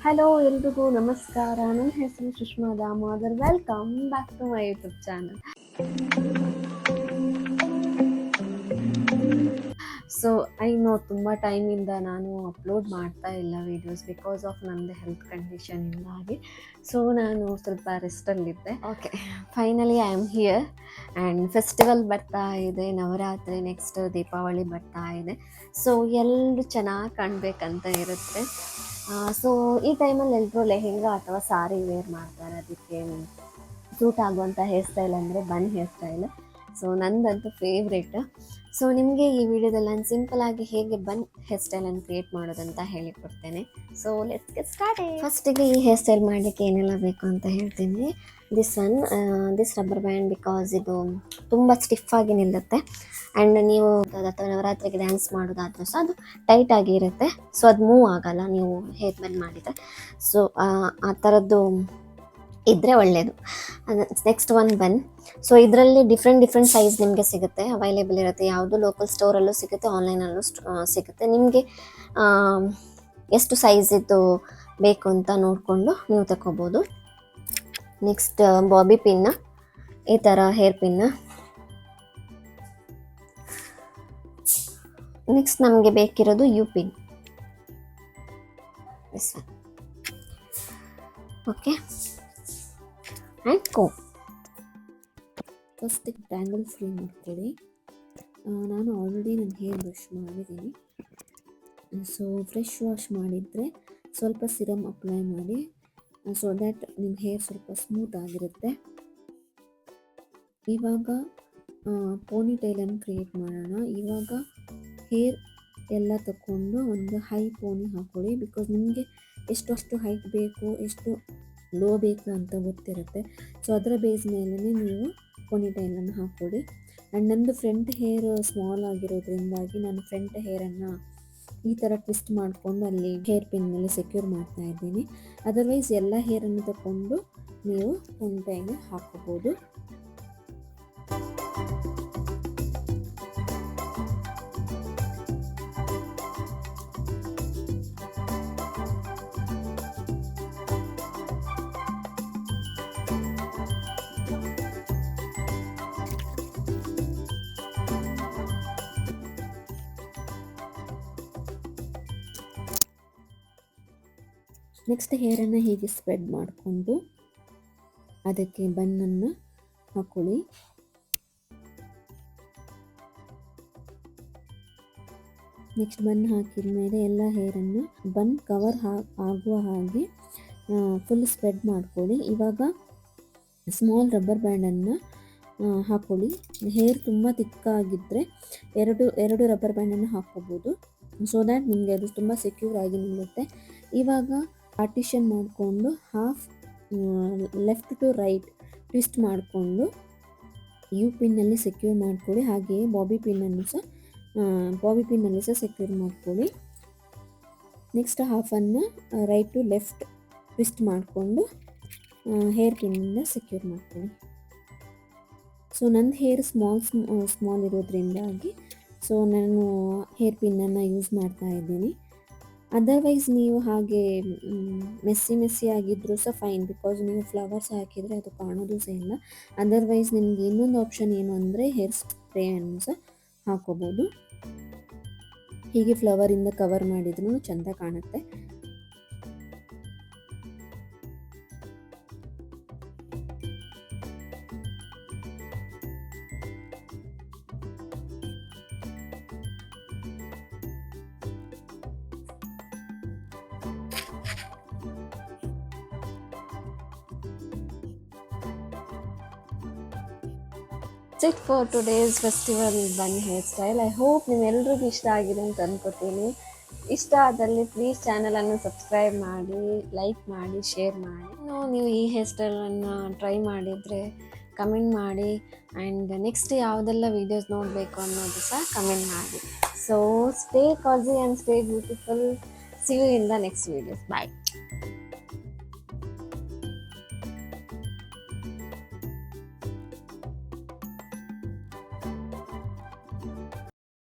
Hello ಎಲ್ರಿಗೂ ನಮಸ್ಕಾರ. ನನ್ನ ಹೆಸರು Sushma Damodar. Welcome back to my YouTube channel. So I know ತುಂಬ ಟೈಮಿಂದ ನಾನು ಅಪ್ಲೋಡ್ ಮಾಡ್ತಾ ಇಲ್ಲ ವೀಡಿಯೋಸ್ ಬಿಕಾಸ್ ಆಫ್ ನನ್ನದು ಹೆಲ್ತ್ ಕಂಡೀಷನಿಂದಾಗಿ. ಸೊ ನಾನು ಸ್ವಲ್ಪ ರೆಸ್ಟಲ್ಲಿದ್ದೆ. Okay, finally I am here and festival ಬರ್ತಾ ಇದೆ, ನವರಾತ್ರಿ, ನೆಕ್ಸ್ಟ್ ದೀಪಾವಳಿ ಬರ್ತಾ ಇದೆ. ಸೊ ಎಲ್ಲರೂ ಚೆನ್ನಾಗಿ ಕಾಣಬೇಕಂತ ಇರುತ್ತೆ. ಸೊ ಈ ಟೈಮಲ್ಲಿ ಎಲ್ಲರೂ ಲೆಹೆಂಗಾ ಅಥವಾ ಸಾರಿ ವೇರ್ ಮಾಡ್ತಾರೆ. ಅದಕ್ಕೆ ಸೂಟ್ ಆಗುವಂಥ ಹೇರ್ ಸ್ಟೈಲ್ ಅಂದರೆ ಬನ್ ಹೇರ್ ಸ್ಟೈಲ್. ಸೊ ನಂದಂತೂ ಫೇವ್ರೇಟ್. ಸೊ ನಿಮಗೆ ಈ ವಿಡಿಯೋದಲ್ಲಿ ನಾನು ಸಿಂಪಲಾಗಿ ಹೇಗೆ ಬನ್ ಹೇರ್ ಸ್ಟೈಲನ್ನು ಕ್ರಿಯೇಟ್ ಮಾಡೋದಂತ ಹೇಳಿಕೊಡ್ತೇನೆ. So let's get started. ಫಸ್ಟಿಗೆ ಈ ಹೇರ್ ಸ್ಟೈಲ್ ಮಾಡಲಿಕ್ಕೆ ಏನೆಲ್ಲ ಬೇಕು ಅಂತ ಹೇಳ್ತೀನಿ. ದಿಸ್ ರಬ್ಬರ್ ಬ್ಯಾಂಡ್, ಬಿಕಾಸ್ ಇದು ತುಂಬ ಸ್ಟಿಫಾಗಿ ನಿಲ್ಲುತ್ತೆ ಆ್ಯಂಡ್ ನೀವು ಅಥವಾ ನವರಾತ್ರಿಗೆ ಡ್ಯಾನ್ಸ್ ಮಾಡೋದಾದ್ರೂ ಸಹ ಅದು ಟೈಟಾಗಿ ಇರುತ್ತೆ. ಸೊ ಅದು ಮೂವ್ ಆಗಲ್ಲ ನೀವು ಹೇರ್ ಬಂದ್ ಮಾಡಿದರೆ. ಸೊ ಆ ಥರದ್ದು ಇದ್ದರೆ ಒಳ್ಳೆಯದು. ನೆಕ್ಸ್ಟ್ ಒನ್ ಬನ್. ಸೊ ಇದರಲ್ಲಿ ಡಿಫ್ರೆಂಟ್ ಸೈಜ್ ನಿಮಗೆ ಸಿಗುತ್ತೆ, ಅವೈಲೇಬಲ್ ಇರುತ್ತೆ. ಯಾವುದು ಲೋಕಲ್ ಸ್ಟೋರಲ್ಲೂ ಸಿಗುತ್ತೆ, ಆನ್ಲೈನಲ್ಲೂ ಸಿಗುತ್ತೆ. ನಿಮಗೆ ಎಷ್ಟು ಸೈಜಿದ್ದು ಬೇಕು ಅಂತ ನೋಡಿಕೊಂಡು ನೀವು ತಗೋಬೋದು. ನೆಕ್ಸ್ಟ್ ಬಾಬಿ ಪಿನ್ನ, ಈ ಥರ ಹೇರ್ ಪಿನ್ನ. ನೆಕ್ಸ್ಟ್ ನಮಗೆ ಬೇಕಿರೋದು U pin. Okay, and comb. First tangle free ಮಾಡ್ಕೊಳ್ಳಿ. ನಾನು ಆಲ್ರೆಡಿ ನನ್ನ ಹೇರ್ ವಾಶ್ ಮಾಡಿದ್ದೀನಿ. ಸೊ ಫ್ರೆಶ್ ವಾಶ್ ಮಾಡಿದರೆ ಸ್ವಲ್ಪ ಸಿರಮ್ ಅಪ್ಲೈ ಮಾಡಿ, ಸೊ ದ್ಯಾಟ್ ನಿಮ್ಮ ಹೇರ್ ಸ್ವಲ್ಪ ಸ್ಮೂತ್ ಆಗಿರುತ್ತೆ. ಇವಾಗ ಪೋನಿ ಟೈಲನ್ನು ಕ್ರಿಯೇಟ್ ಮಾಡೋಣ. ಇವಾಗ ಹೇರ್ ಎಲ್ಲ ತಗೊಂಡು ಒಂದು ಹೈ ಪೋನಿ ಹಾಕ್ಕೊಳ್ಳಿ. ಬಿಕಾಸ್ ನಿಮಗೆ ಎಷ್ಟು ಹೈಟ್ ಬೇಕು, ಎಷ್ಟು ಲೋ ಬೇಕು ಅಂತ ಗೊತ್ತಿರುತ್ತೆ. ಸೊ ಅದರ ಬೇಸ್ ಮೇಲೆ ನೀವು ಪೋನಿ ಟೈಲನ್ನು ಹಾಕ್ಕೊಳ್ಳಿ. ಆ್ಯಂಡ್ ನಂದು ಫ್ರಂಟ್ ಹೇರ್ ಸ್ಮಾಲ್ ಆಗಿರೋದ್ರಿಂದಾಗಿ ನಾನು ಫ್ರಂಟ್ ಹೇರನ್ನು ಈ ಥರ ಟ್ವಿಸ್ಟ್ ಮಾಡಿಕೊಂಡು ಅಲ್ಲಿ ಹೇರ್ ಪಿನ್ನಲ್ಲಿ ಸೆಕ್ಯೂರ್ ಮಾಡ್ತಾ ಇದ್ದೀನಿ. ಅದರ್ವೈಸ್ ಎಲ್ಲ ಹೇರನ್ನು ತಗೊಂಡು ನೀವು ಪೋನಿ ಟೈಗೆ ಹಾಕೋಬೋದು. ನೆಕ್ಸ್ಟ್ ಹೇರನ್ನು ಹೀಗೆ ಸ್ಪ್ರೆಡ್ ಮಾಡಿಕೊಂಡು ಅದಕ್ಕೆ ಬನ್ನನ್ನು ಹಾಕ್ಕೊಳ್ಳಿ. ನೆಕ್ಸ್ಟ್ ಬನ್ ಹಾಕಿದ ಮೇಲೆ ಎಲ್ಲ ಹೇರನ್ನು ಬನ್ ಕವರ್ ಆಗುವ ಹಾಗೆ ಫುಲ್ ಸ್ಪ್ರೆಡ್ ಮಾಡ್ಕೊಳ್ಳಿ. ಇವಾಗ ಸ್ಮಾಲ್ ರಬ್ಬರ್ ಬ್ಯಾಂಡನ್ನು ಹಾಕ್ಕೊಳ್ಳಿ. ಹೇರ್ ತುಂಬ ತಿಕ್ಕಾಗಿದ್ದರೆ ಎರಡು ರಬ್ಬರ್ ಬ್ಯಾಂಡನ್ನು ಹಾಕ್ಕೋಬೋದು. ಸೊ ದ್ಯಾಟ್ ನಿಮಗೆ ಅದು ತುಂಬ ಸೆಕ್ಯೂರ್ ಆಗಿ ನಿಲ್ಲುತ್ತೆ. ಇವಾಗ ಪಾರ್ಟಿಷನ್ ಮಾಡಿಕೊಂಡು half left to right twist ಮಾಡಿಕೊಂಡು ಯು ಪಿನ್ನಲ್ಲಿ ಸೆಕ್ಯೂರ್ ಮಾಡ್ಕೊಳ್ಳಿ. ಹಾಗೆಯೇ ಬಾಬಿ ಪಿನ್ನಲ್ಲಿ ಸಹ ಸೆಕ್ಯೂರ್ ಮಾಡ್ಕೊಳ್ಳಿ. ನೆಕ್ಸ್ಟ್ ಹಾಫನ್ನು ರೈಟ್ ಟು ಲೆಫ್ಟ್ ಟ್ವಿಸ್ಟ್ ಮಾಡಿಕೊಂಡು ಹೇರ್ ಪಿನ್ನಿಂದ ಸೆಕ್ಯೂರ್ ಮಾಡ್ಕೊಳ್ಳಿ. ಸೊ ನಂದು ಹೇರ್ ಸ್ಮಾಲ್ ಇರೋದ್ರಿಂದಾಗಿ ಸೊ ನಾನು ಹೇರ್ ಪಿನ್ನನ್ನು ಯೂಸ್ ಮಾಡ್ತಾ ಇದ್ದೀನಿ. ಅದರ್ವೈಸ್ ನೀವು ಹಾಗೆ ಮೆಸ್ಸಿ ಆಗಿದ್ದರೂ ಸಹ ಫೈನ್, ಬಿಕಾಸ್ ನೀವು ಫ್ಲವರ್ಸ್ ಹಾಕಿದರೆ ಅದು ಕಾಣೋದು ಸಹ ಇಲ್ಲ. ಅದರ್ವೈಸ್ ನಿಮಗೆ ಇನ್ನೊಂದು ಆಪ್ಷನ್ ಏನು ಅಂದರೆ ಹೇರ್ ಸ್ಪ್ರೇಯನ್ನು ಸಹ ಹಾಕೋಬೋದು. ಹೀಗೆ ಫ್ಲವರಿಂದ ಕವರ್ ಮಾಡಿದ್ರೂ ಚೆಂದ ಕಾಣುತ್ತೆ. It for today's festival bun hair style. I hope ನಿಮ್ಮೆಲ್ರಿಗೂ ಇಷ್ಟ ಆಗಿದೆ ಅಂತ ಅನ್ಕೋತೀನಿ. ಇಷ್ಟ ಆದಲ್ಲಿ ಪ್ಲೀಸ್ ಚಾನಲನ್ನು ಸಬ್ಸ್ಕ್ರೈಬ್ ಮಾಡಿ, ಲೈಕ್ ಮಾಡಿ, ಶೇರ್ ಮಾಡಿ. ನೀವು ಈ ಹೇರ್ ಸ್ಟೈಲನ್ನು ಟ್ರೈ ಮಾಡಿದರೆ ಕಮೆಂಟ್ ಮಾಡಿ. ಆ್ಯಂಡ್ ನೆಕ್ಸ್ಟ್ ಯಾವುದೆಲ್ಲ ವೀಡಿಯೋಸ್ ನೋಡಬೇಕು ಅನ್ನೋದು ಸಹ ಕಮೆಂಟ್ ಮಾಡಿ. So stay cosy and stay beautiful. See you in the next videos. Bye.